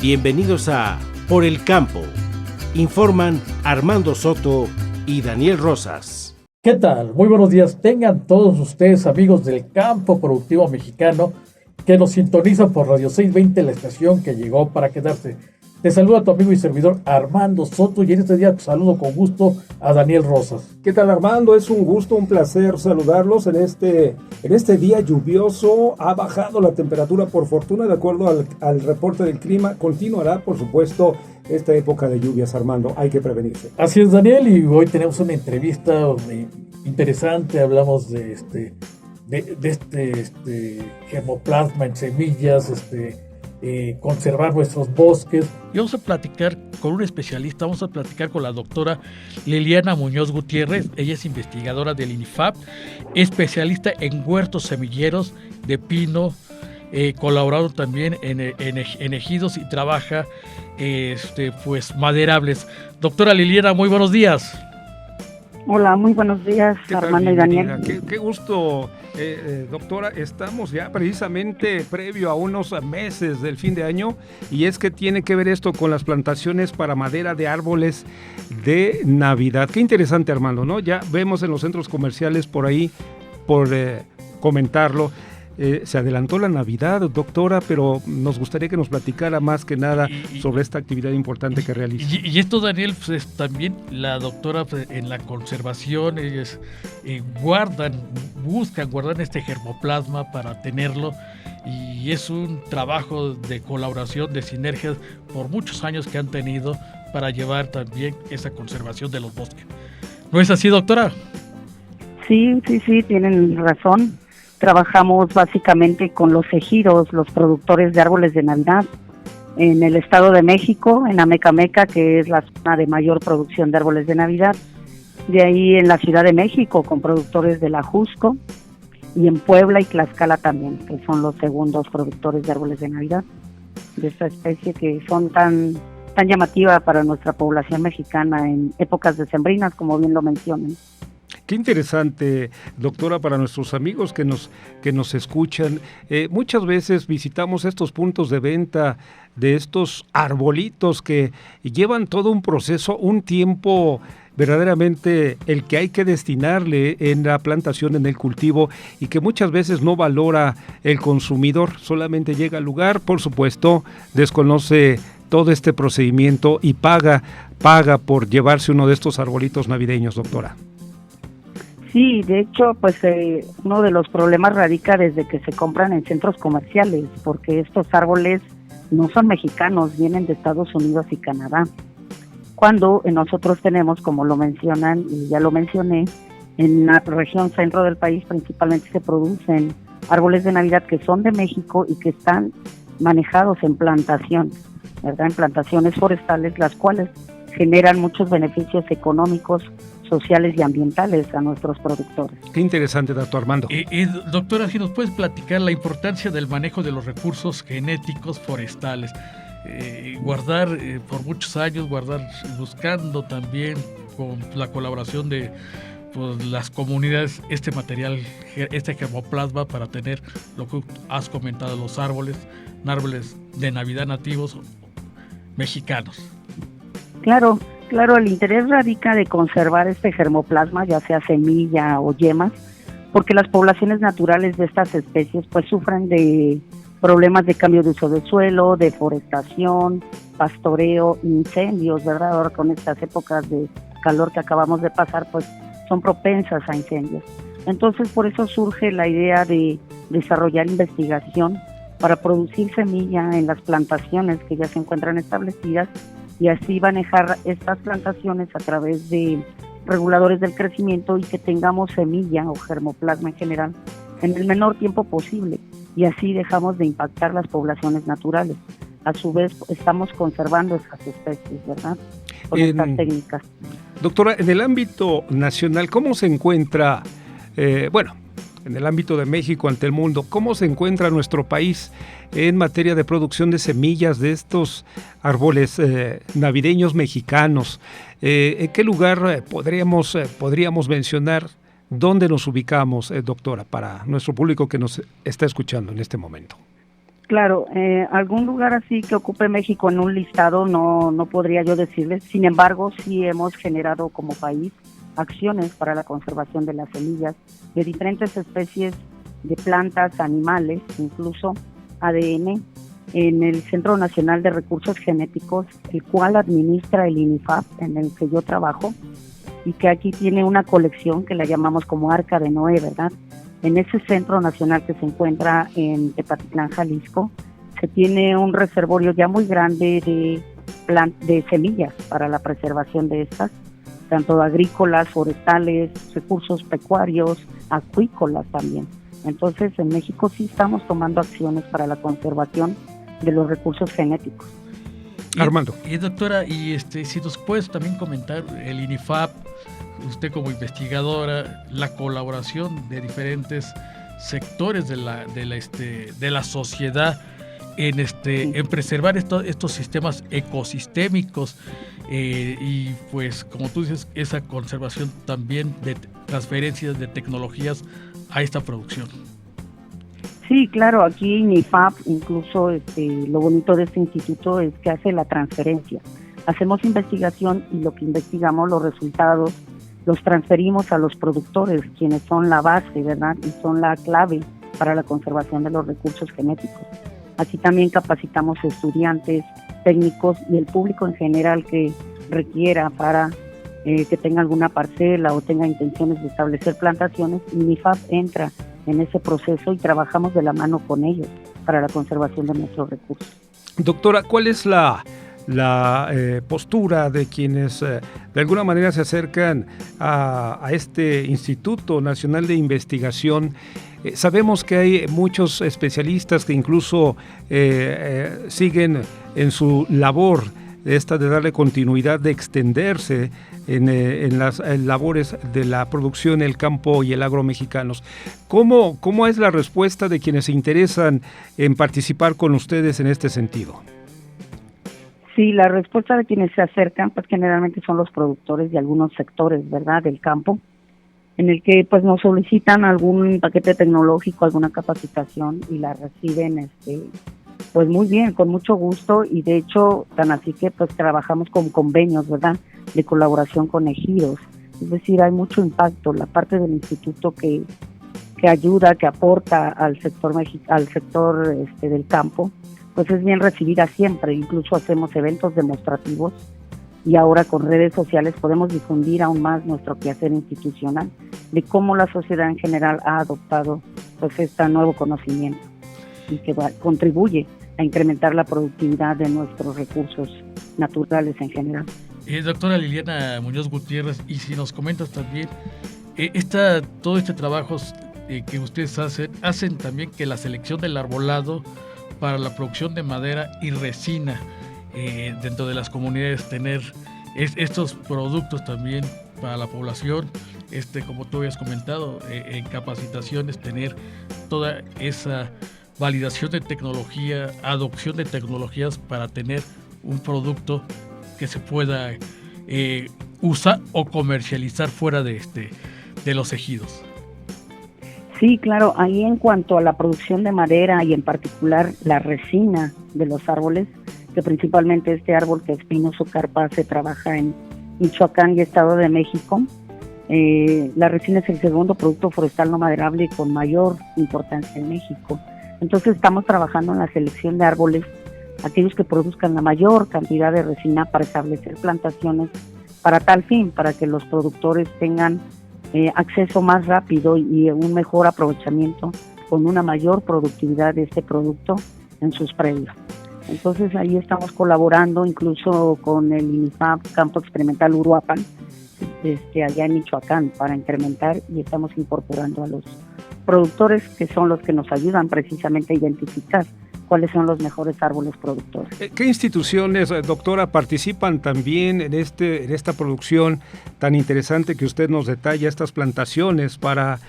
Bienvenidos a Por el Campo. Informan Armando Soto y Daniel Rosas. ¿Qué tal? Muy buenos días. Tengan todos ustedes, amigos del campo productivo mexicano, que nos sintonizan por Radio 620, la estación que llegó para quedarse. Te saluda tu amigo y servidor Armando Soto y en este día saludo con gusto a Daniel Rosas. ¿Qué tal, Armando? Es un gusto, un placer saludarlos en este día lluvioso. Ha bajado la temperatura por fortuna, de acuerdo al reporte del clima. Continuará, por supuesto, esta época de lluvias, Armando. Hay que prevenirse. Así es, Daniel, y hoy tenemos una entrevista interesante. Hablamos de este germoplasma en semillas, conservar nuestros bosques. Y vamos a platicar con un especialista, vamos a platicar con la doctora Liliana Muñoz Gutiérrez. Ella es investigadora del INIFAP, especialista en huertos semilleros de pino, colaborado también en ejidos y trabaja maderables. Doctora Liliana, muy buenos días. Hola, muy buenos días, Armando y Daniel. Qué gusto, doctora. Estamos ya precisamente previo a unos meses del fin de año y es que tiene que ver esto con las plantaciones para madera de árboles de Navidad. Qué interesante, Armando, ¿no? Ya vemos en los centros comerciales por ahí, por comentarlo. Se adelantó la Navidad, doctora, pero nos gustaría que nos platicara más que nada sobre esta actividad importante que realiza. Y esto, Daniel, pues también la doctora en la conservación, ellos buscan guardar este germoplasma para tenerlo, y es un trabajo de colaboración, de sinergias por muchos años que han tenido para llevar también esa conservación de los bosques. ¿No es así, doctora? Sí, tienen razón. Trabajamos básicamente con los ejidos, los productores de árboles de Navidad, en el Estado de México, en Amecameca, que es la zona de mayor producción de árboles de Navidad. De ahí en la Ciudad de México, con productores de la Jusco, y en Puebla y Tlaxcala también, que son los segundos productores de árboles de Navidad, de esta especie que son tan llamativa para nuestra población mexicana en épocas decembrinas, como bien lo mencionan. Qué interesante, doctora, para nuestros amigos que nos escuchan. Muchas veces visitamos estos puntos de venta de estos arbolitos que llevan todo un proceso, un tiempo verdaderamente el que hay que destinarle en la plantación, en el cultivo, y que muchas veces no valora el consumidor. Solamente llega al lugar, por supuesto, desconoce todo este procedimiento y paga por llevarse uno de estos arbolitos navideños, doctora. Sí, de hecho, pues uno de los problemas radica desde que se compran en centros comerciales, porque estos árboles no son mexicanos, vienen de Estados Unidos y Canadá. Cuando nosotros tenemos, como lo mencionan, y ya lo mencioné, en la región centro del país principalmente se producen árboles de Navidad que son de México y que están manejados en plantación, ¿verdad? En plantaciones forestales, las cuales generan muchos beneficios económicos, sociales y ambientales a nuestros productores. Qué interesante, doctor Armando. Doctora, si nos puedes platicar la importancia del manejo de los recursos genéticos forestales. Guardar por muchos años, buscando también con la colaboración de las comunidades este material, este germoplasma para tener lo que has comentado, los árboles de Navidad nativos mexicanos. Claro, el interés radica de conservar este germoplasma, ya sea semilla o yemas, porque las poblaciones naturales de estas especies pues sufren de problemas de cambio de uso del suelo, deforestación, pastoreo, incendios, ¿verdad? Ahora con estas épocas de calor que acabamos de pasar, pues son propensas a incendios. Entonces por eso surge la idea de desarrollar investigación para producir semilla en las plantaciones que ya se encuentran establecidas y así manejar estas plantaciones a través de reguladores del crecimiento y que tengamos semilla o germoplasma en general en el menor tiempo posible, y así dejamos de impactar las poblaciones naturales. A su vez estamos conservando esas especies, ¿verdad? Con estas técnicas. Doctora, en el ámbito nacional, ¿cómo se encuentra, en el ámbito de México ante el mundo, cómo se encuentra nuestro país en materia de producción de semillas de estos árboles navideños mexicanos? ¿En qué lugar podríamos mencionar dónde nos ubicamos, doctora, para nuestro público que nos está escuchando en este momento? Claro, algún lugar así que ocupe México en un listado no podría yo decirles. Sin embargo, sí hemos generado como país acciones para la conservación de las semillas de diferentes especies de plantas, animales, incluso ADN, en el Centro Nacional de Recursos Genéticos, el cual administra el INIFAP, en el que yo trabajo, y que aquí tiene una colección que la llamamos como Arca de Noé, ¿verdad? En ese centro nacional que se encuentra en Tepatitlán, Jalisco, se tiene un reservorio ya muy grande de semillas para la preservación de estas, tanto agrícolas, forestales, recursos pecuarios, acuícolas también. Entonces, en México sí estamos tomando acciones para la conservación de los recursos genéticos. Armando. Y doctora, si nos puedes también comentar el INIFAP, usted como investigadora, la colaboración de diferentes sectores de la sociedad en preservar estos sistemas ecosistémicos y pues como tú dices, esa conservación también de transferencias de tecnologías a esta producción. Sí, claro, aquí INIFAP, incluso lo bonito de este instituto es que hace la transferencia. Hacemos investigación y lo que investigamos, los resultados, los transferimos a los productores, quienes son la base, ¿verdad? Y son la clave para la conservación de los recursos genéticos. Así también capacitamos estudiantes, técnicos y el público en general que requiera para que tenga alguna parcela o tenga intenciones de establecer plantaciones. INIFAP entra en ese proceso y trabajamos de la mano con ellos para la conservación de nuestros recursos. Doctora, ¿cuál es la postura de quienes de alguna manera se acercan a este Instituto Nacional de Investigación? Sabemos que hay muchos especialistas que incluso siguen en su labor de darle continuidad, de extenderse en las labores de la producción, el campo y el agro mexicanos. ¿Cómo es la respuesta de quienes se interesan en participar con ustedes en este sentido? Sí, la respuesta de quienes se acercan, pues generalmente son los productores de algunos sectores, ¿verdad?, del campo, en el que pues nos solicitan algún paquete tecnológico, alguna capacitación y la reciben pues muy bien, con mucho gusto, y de hecho tan así que pues trabajamos con convenios, ¿verdad?, de colaboración con ejidos. Es decir, hay mucho impacto, la parte del instituto que ayuda, que aporta al sector del campo, pues es bien recibida siempre. Incluso hacemos eventos demostrativos y ahora con redes sociales podemos difundir aún más nuestro quehacer institucional de cómo la sociedad en general ha adoptado pues este nuevo conocimiento y que contribuye a incrementar la productividad de nuestros recursos naturales en general. Doctora Liliana Muñoz Gutiérrez, y si nos comentas también, todo este trabajo que ustedes hacen también que la selección del arbolado para la producción de madera y resina dentro de las comunidades, tener estos productos también para la población, como tú habías comentado, en capacitaciones, tener toda esa validación de tecnología, adopción de tecnologías para tener un producto que se pueda usar o comercializar fuera de los ejidos. Sí, claro, ahí en cuanto a la producción de madera y en particular la resina de los árboles, que principalmente este árbol que es Pinoso carpa se trabaja en Michoacán y Estado de México. La resina es el segundo producto forestal no maderable con mayor importancia en México. Entonces estamos trabajando en la selección de árboles, aquellos que produzcan la mayor cantidad de resina para establecer plantaciones para tal fin, para que los productores tengan acceso más rápido y un mejor aprovechamiento con una mayor productividad de este producto en sus predios. Entonces ahí estamos colaborando incluso con el INIFAP Campo Experimental Uruapan, allá en Michoacán, para incrementar, y estamos incorporando a los productores que son los que nos ayudan precisamente a identificar cuáles son los mejores árboles productores. ¿Qué instituciones, doctora, participan también en esta producción tan interesante que usted nos detalla, estas plantaciones para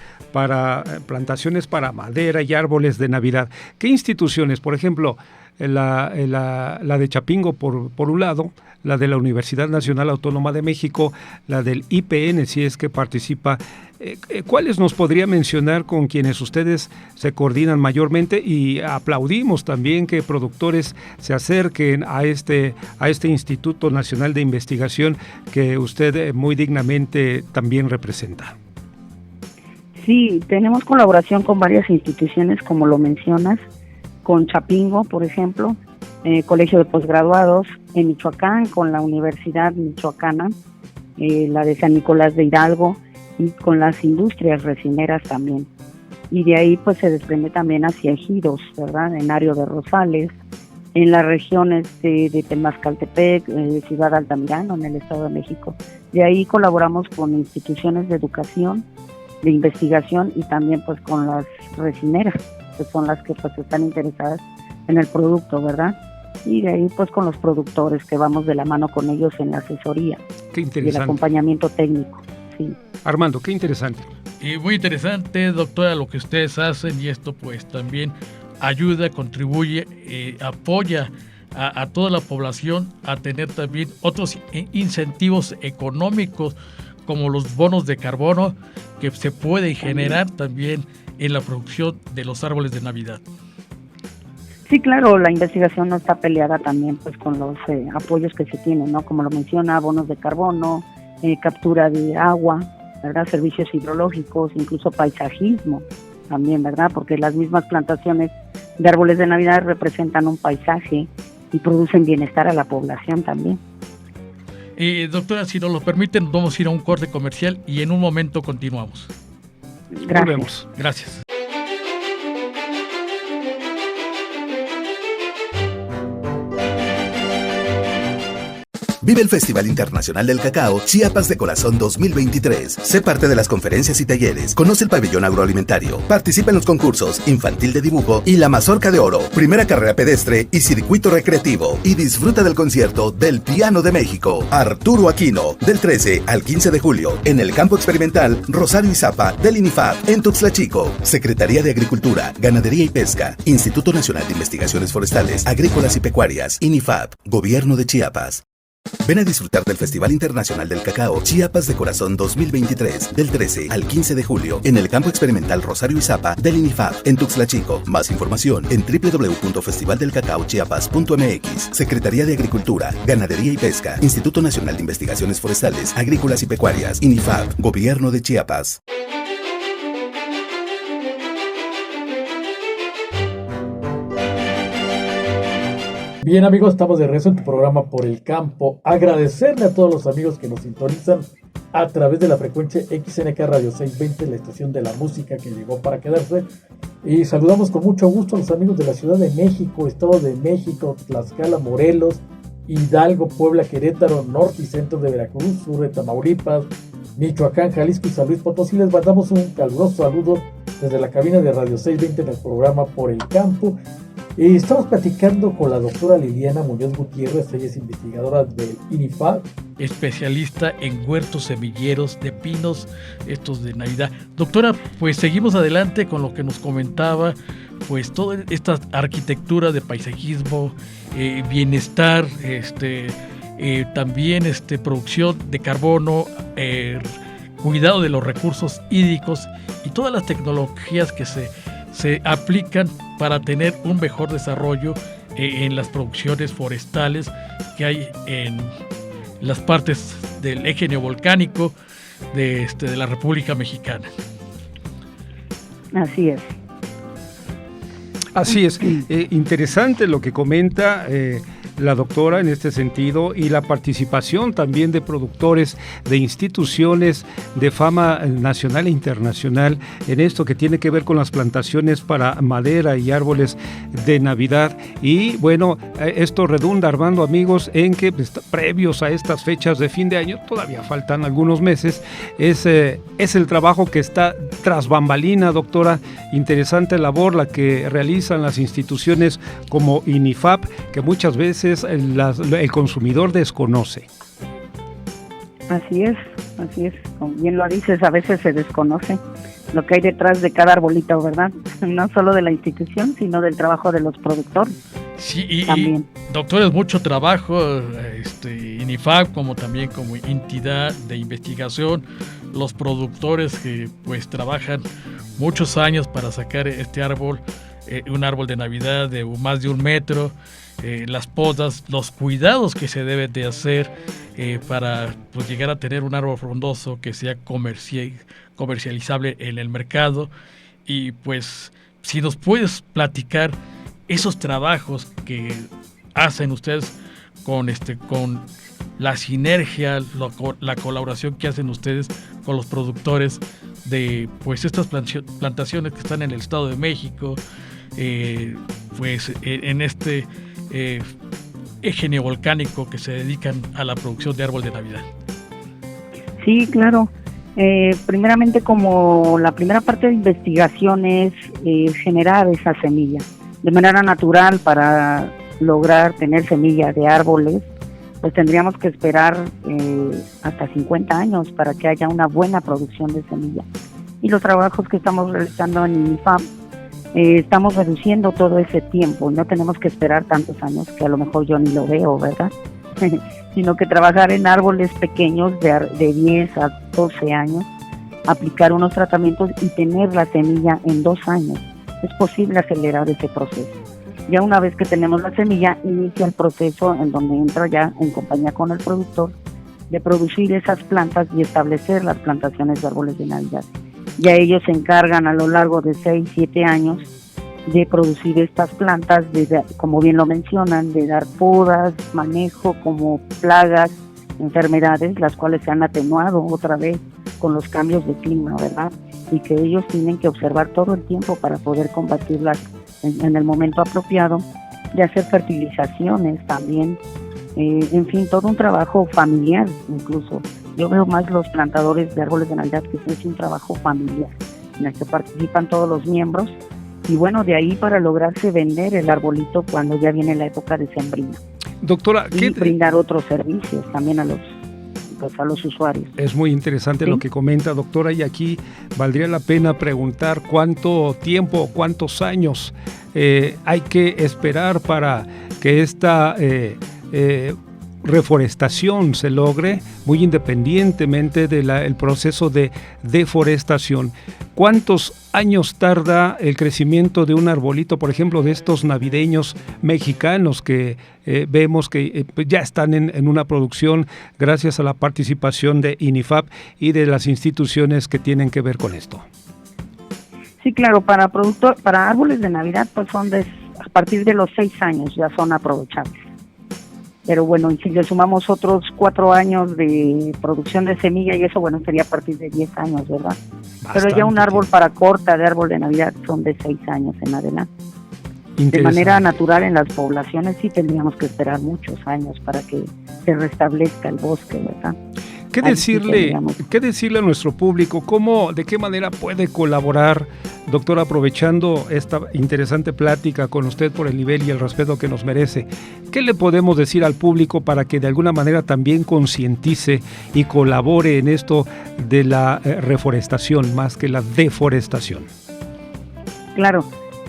plantaciones para madera y árboles de Navidad? ¿Qué instituciones, por ejemplo, la de Chapingo por un lado, la de la Universidad Nacional Autónoma de México, la del IPN, si es que participa. ¿Cuáles nos podría mencionar con quienes ustedes se coordinan mayormente? Y aplaudimos también que productores se acerquen a este Instituto Nacional de Investigación que usted muy dignamente también representa. Sí, tenemos colaboración con varias instituciones, como lo mencionas, con Chapingo, por ejemplo, Colegio de Posgraduados, en Michoacán, con la Universidad Michoacana, la de San Nicolás de Hidalgo, y con las industrias resineras también. Y de ahí pues se desprende también hacia ejidos, ¿verdad? En Ario de Rosales, en las regiones de Temascaltepec, Ciudad Altamirano, en el Estado de México. De ahí colaboramos con instituciones de educación, de investigación y también pues con las resineras, que son las que pues están interesadas en el producto, ¿verdad? Y de ahí pues con los productores, que vamos de la mano con ellos en la asesoría. Qué interesante. Y el acompañamiento técnico, sí. Armando, qué interesante. Y muy interesante, doctora, lo que ustedes hacen, y esto pues también ayuda, contribuye, apoya a toda la población a tener también otros incentivos económicos, como los bonos de carbono, que se pueden generar también en la producción de los árboles de Navidad. Sí, claro, la investigación no está peleada también pues con los apoyos que se tienen, ¿no? Como lo menciona, bonos de carbono, captura de agua, ¿verdad? Servicios hidrológicos, incluso paisajismo también, ¿verdad? Porque las mismas plantaciones de árboles de Navidad representan un paisaje y producen bienestar a la población también. Doctora, si nos lo permiten, vamos a ir a un corte comercial y en un momento continuamos. Gracias. Volvemos. Gracias. Vive el Festival Internacional del Cacao Chiapas de Corazón 2023. Sé parte de las conferencias y talleres. Conoce el pabellón agroalimentario. Participa en los concursos Infantil de Dibujo y La Mazorca de Oro. Primera carrera pedestre y circuito recreativo. Y disfruta del concierto del Piano de México. Arturo Aquino. Del 13 al 15 de julio. En el Campo Experimental Rosario Izapa del INIFAP. En Tuxtla Chico. Secretaría de Agricultura, Ganadería y Pesca. Instituto Nacional de Investigaciones Forestales, Agrícolas y Pecuarias. INIFAP. Gobierno de Chiapas. Ven a disfrutar del Festival Internacional del Cacao Chiapas de Corazón 2023 del 13 al 15 de julio en el Campo Experimental Rosario Izapa del INIFAP en Tuxtla Chico. Más información en www.festivaldelcacaochiapas.mx. Secretaría de Agricultura, Ganadería y Pesca, Instituto Nacional de Investigaciones Forestales, Agrícolas y Pecuarias, INIFAP, Gobierno de Chiapas. Bien, amigos, estamos de regreso en tu programa Por el Campo. Agradecerle a todos los amigos que nos sintonizan a través de la frecuencia XNK Radio 620, la estación de la música que llegó para quedarse. Y saludamos con mucho gusto a los amigos de la Ciudad de México, Estado de México, Tlaxcala, Morelos, Hidalgo, Puebla, Querétaro, norte y centro de Veracruz, sur de Tamaulipas, Michoacán, Jalisco y San Luis Potosí. Les mandamos un caluroso saludo desde la cabina de Radio 620 en el programa Por el Campo. Estamos platicando con la doctora Liliana Muñoz Gutiérrez. Ella es investigadora del INIFAP, especialista en huertos semilleros de pinos, estos de Navidad. Doctora, pues seguimos adelante con lo que nos comentaba, pues toda esta arquitectura de paisajismo, bienestar, también producción de carbono, cuidado de los recursos hídricos y todas las tecnologías que se aplican para tener un mejor desarrollo en las producciones forestales que hay en las partes del eje neovolcánico de la República Mexicana. Así es. Así es. Interesante lo que comenta la doctora en este sentido, y la participación también de productores, de instituciones de fama nacional e internacional en esto que tiene que ver con las plantaciones para madera y árboles de Navidad. Y bueno, esto redunda, Armando, amigos, en que previos a estas fechas de fin de año, todavía faltan algunos meses, es el trabajo que está tras bambalina, doctora. Interesante labor la que realizan las instituciones como INIFAP, que muchas veces el consumidor desconoce. Así es, como bien lo dices, a veces se desconoce lo que hay detrás de cada arbolito, ¿verdad? No solo de la institución, sino del trabajo de los productores Sí, y también. doctores, mucho trabajo, INIFAP como también como entidad de investigación, los productores que pues trabajan muchos años para sacar este árbol, un árbol de Navidad de más de 1 metro, las podas, los cuidados que se deben de hacer para pues, llegar a tener un árbol frondoso que sea comercializable en el mercado. Y pues si nos puedes platicar esos trabajos que hacen ustedes con la sinergia, la colaboración que hacen ustedes con los productores de pues estas plantaciones que están en el Estado de México, pues en este eje neovolcánico que se dedican a la producción de árbol de Navidad. Sí, claro. Primeramente, como la primera parte de investigación es generar esa semilla de manera natural. Para lograr tener semilla de árboles, pues tendríamos que esperar hasta 50 años para que haya una buena producción de semilla. Y los trabajos que estamos realizando en INIFAP, estamos reduciendo todo ese tiempo. No tenemos que esperar tantos años, que a lo mejor yo ni lo veo, ¿verdad? Sino que trabajar en árboles pequeños de 10 a 12 años, aplicar unos tratamientos y tener la semilla en 2 años. Es posible acelerar ese proceso. Ya una vez que tenemos la semilla, inicia el proceso en donde entra ya en compañía con el productor de producir esas plantas y establecer las plantaciones de árboles de Navidad. Ya ellos se encargan a lo largo de 6, 7 años de producir estas plantas, como bien lo mencionan, de dar podas, manejo como plagas, enfermedades, las cuales se han atenuado otra vez con los cambios de clima, ¿verdad? Y que ellos tienen que observar todo el tiempo para poder combatirlas en el momento apropiado, de hacer fertilizaciones también, en fin, todo un trabajo familiar incluso. Yo veo más los plantadores de árboles de Navidad que es un trabajo familiar, en el que participan todos los miembros, y bueno, de ahí para lograrse vender el arbolito cuando ya viene la época decembrina. Doctora, y brindar otros servicios también a los usuarios. Es muy interesante, ¿sí?, lo que comenta, doctora, y aquí valdría la pena preguntar cuánto tiempo, cuántos años hay que esperar para que esta reforestación se logre, muy independientemente del proceso de deforestación. ¿Cuántos años tarda el crecimiento de un arbolito, por ejemplo, de estos navideños mexicanos que vemos que ya están en una producción gracias a la participación de INIFAP y de las instituciones que tienen que ver con esto? Sí, claro, para árboles de Navidad pues son a partir de los 6 años ya son aprovechables. Pero bueno, si le sumamos otros 4 años de producción de semilla y eso, bueno, sería a partir de 10 años, ¿verdad? Bastante. Pero ya un árbol para corta de árbol de Navidad son de 6 años en adelante. De manera natural en las poblaciones sí tendríamos que esperar muchos años para que se restablezca el bosque, ¿verdad? ¿Qué decirle a nuestro público? ¿De qué manera puede colaborar, doctora, aprovechando esta interesante plática con usted por el nivel y el respeto que nos merece? ¿Qué le podemos decir al público para que de alguna manera también concientice y colabore en esto de la reforestación más que la deforestación? Claro,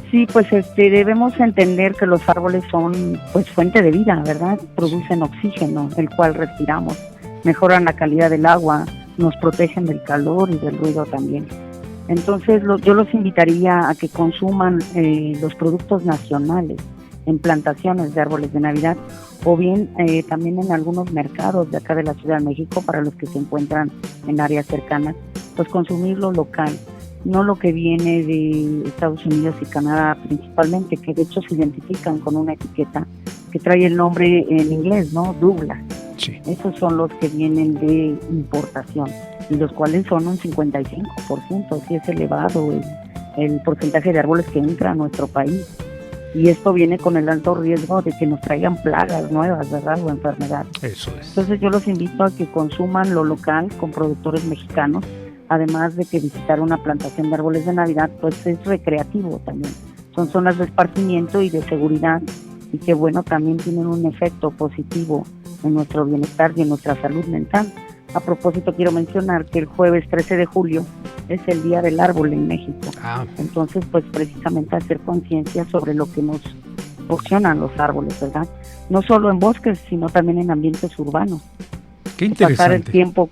sí, pues debemos entender que los árboles son pues fuente de vida, ¿verdad? Producen oxígeno, el cual respiramos. Mejoran la calidad del agua, nos protegen del calor y del ruido también. Entonces yo los invitaría a que consuman los productos nacionales en plantaciones de árboles de Navidad, o bien también en algunos mercados de acá de la Ciudad de México, para los que se encuentran en áreas cercanas, pues consumir lo local, no lo que viene de Estados Unidos y Canadá principalmente, que de hecho se identifican con una etiqueta que trae el nombre en inglés, ¿no? Douglas. Sí. Esos son los que vienen de importación, y los cuales son un 55%, sí es elevado el porcentaje de árboles que entra a nuestro país. Y esto viene con el alto riesgo de que nos traigan plagas nuevas, ¿verdad? O enfermedades. Eso es. Entonces yo los invito a que consuman lo local con productores mexicanos, además de que visitar una plantación de árboles de Navidad, pues es recreativo también. Son zonas de esparcimiento y de seguridad, y que bueno, también tienen un efecto positivo en nuestro bienestar y en nuestra salud mental. A propósito, quiero mencionar que el jueves 13 de julio es el Día del Árbol en México. Entonces, pues precisamente hacer conciencia sobre lo que nos proporcionan los árboles, ¿verdad? No solo en bosques, sino también en ambientes urbanos. Qué interesante. Pasar el tiempo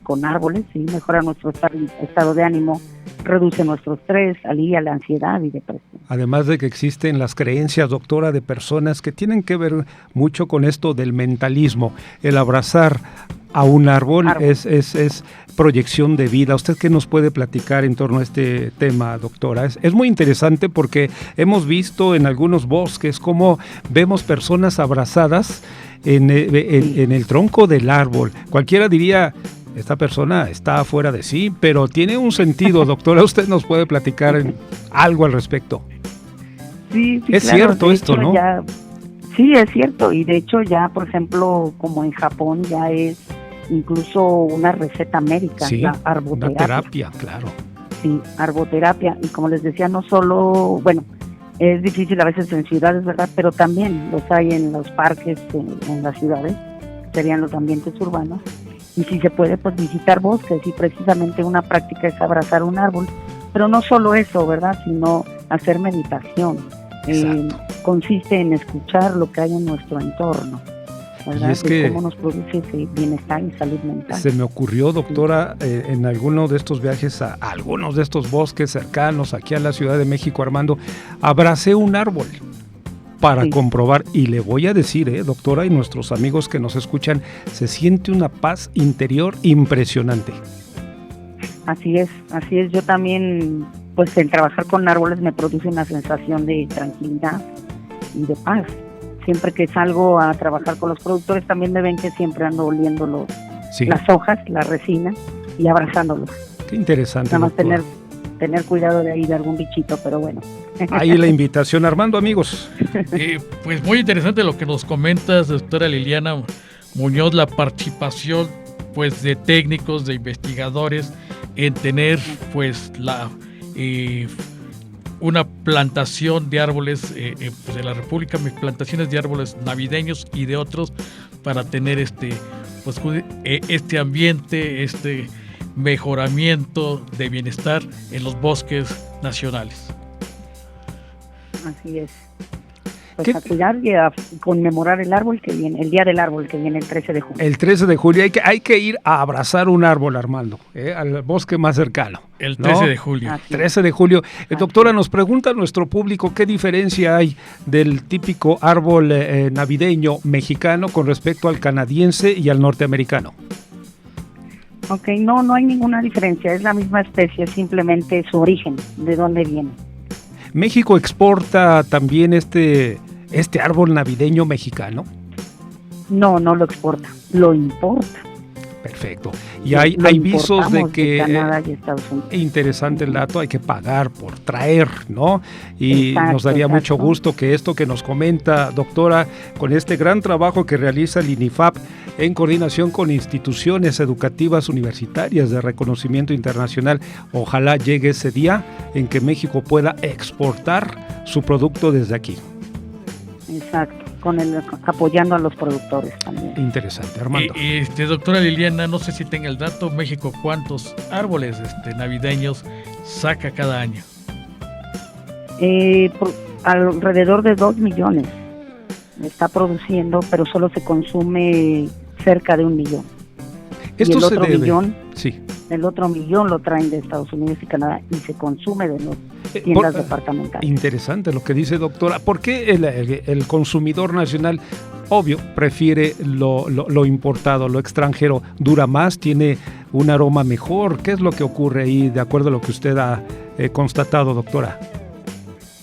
con árboles, sí, mejora nuestro estado de ánimo, reduce nuestro estrés, alivia la ansiedad y depresión. Además de que existen las creencias, doctora, de personas que tienen que ver mucho con esto del mentalismo, el abrazar a un árbol. Es proyección de vida. ¿Usted qué nos puede platicar en torno a este tema, doctora? Es muy interesante porque hemos visto en algunos bosques cómo vemos personas abrazadas en el tronco del árbol. Cualquiera diría, esta persona está fuera de sí, pero tiene un sentido, doctora. ¿Usted nos puede platicar algo al respecto? Sí, es claro, cierto esto, ¿no? Sí, es cierto, y de hecho ya, por ejemplo, como en Japón ya es incluso una receta médica, sí, la arboterapia. Una terapia, claro. Sí, arboterapia, y como les decía, no solo, bueno, es difícil a veces en ciudades, ¿verdad? Pero también los hay en los parques, en las ciudades, serían los ambientes urbanos, y si se puede, pues visitar bosques, y precisamente una práctica es abrazar un árbol, pero no solo eso, ¿verdad? Sino hacer meditación. Consiste en escuchar lo que hay en nuestro entorno, ¿verdad? Y es que cómo nos produce ese bienestar y salud mental. Se me ocurrió, doctora, en alguno de estos viajes a algunos de estos bosques cercanos aquí a la Ciudad de México, Armando, abracé un árbol para comprobar, y le voy a decir, doctora, y nuestros amigos que nos escuchan, se siente una paz interior impresionante. Así es, yo también, pues el trabajar con árboles me produce una sensación de tranquilidad y de paz. Siempre que salgo a trabajar con los productores también me ven que siempre ando oliendo las hojas, la resina y abrazándolos. Qué interesante. Nada más tener cuidado de ahí de algún bichito, pero bueno. Ahí la invitación, Armando, amigos. Pues muy interesante lo que nos comentas, doctora Liliana Muñoz, la participación pues de técnicos, de investigadores en tener pues una plantación de árboles pues de la República, plantaciones de árboles navideños y de otros para tener este ambiente, este mejoramiento de bienestar en los bosques nacionales. Así es. Pues a cuidar y a conmemorar el árbol que viene, el día del árbol que viene el 13 de julio. El 13 de julio hay que ir a abrazar un árbol, Armando, al bosque más cercano. El 13 de julio. Así 13 de julio. Doctora, nos pregunta nuestro público qué diferencia hay del típico árbol navideño mexicano con respecto al canadiense y al norteamericano. Ok, no hay ninguna diferencia, es la misma especie, simplemente su origen, de dónde viene. ¿México exporta también este árbol navideño mexicano? No lo exporta, lo importa. Perfecto. Y hay visos de que, Canadá y Estados Unidos. Interesante el dato, hay que pagar por traer, ¿no? Y nos daría mucho gusto que esto que nos comenta, doctora, con este gran trabajo que realiza el INIFAP en coordinación con instituciones educativas universitarias de reconocimiento internacional, ojalá llegue ese día en que México pueda exportar su producto desde aquí. Exacto. Apoyando a los productores también. Interesante, Armando. Doctora Liliana, no sé si tenga el dato, México, ¿cuántos árboles navideños saca cada año? Alrededor de 2 millones está produciendo, pero solo se consume cerca de 1 millón. Esto y el otro se debe. millón, sí. El otro millón lo traen de Estados Unidos y Canadá y se consume de los tiendas departamentales. Interesante lo que dice, doctora. ¿Por qué el consumidor nacional, obvio, prefiere lo importado, lo extranjero? ¿Dura más? ¿Tiene un aroma mejor? ¿Qué es lo que ocurre ahí, de acuerdo a lo que usted ha constatado, doctora?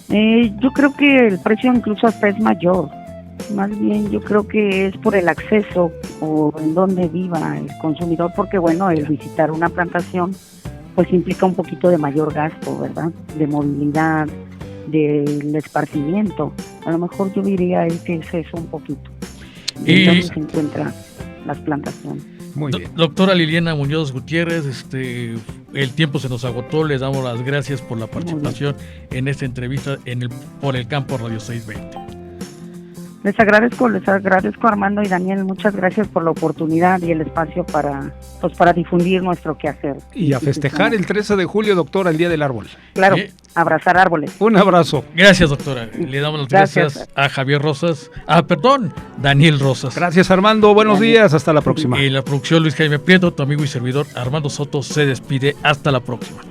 Yo creo que el precio incluso hasta es mayor. Más bien yo creo que es por el acceso o en donde viva el consumidor, porque bueno, el visitar una plantación pues implica un poquito de mayor gasto, ¿verdad? De movilidad, del esparcimiento. A lo mejor yo diría que es eso un poquito. Y donde se encuentran las plantaciones. Muy bien. Doctora Liliana Muñoz Gutiérrez, el tiempo se nos agotó, le damos las gracias por la participación en esta entrevista por el Campo Radio 620. Les agradezco Armando y Daniel, muchas gracias por la oportunidad y el espacio para difundir nuestro quehacer. Y a festejar el 13 de julio, doctora, el Día del Árbol. Claro, abrazar árboles. Un abrazo. Gracias, doctora. Le damos las gracias a Daniel Rosas. Gracias, Armando. Buenos días. Hasta la próxima. Y la producción, Luis Jaime Prieto, tu amigo y servidor Armando Soto se despide. Hasta la próxima.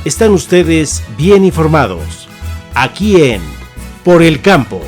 Están ustedes bien informados. Aquí en Por el Campo.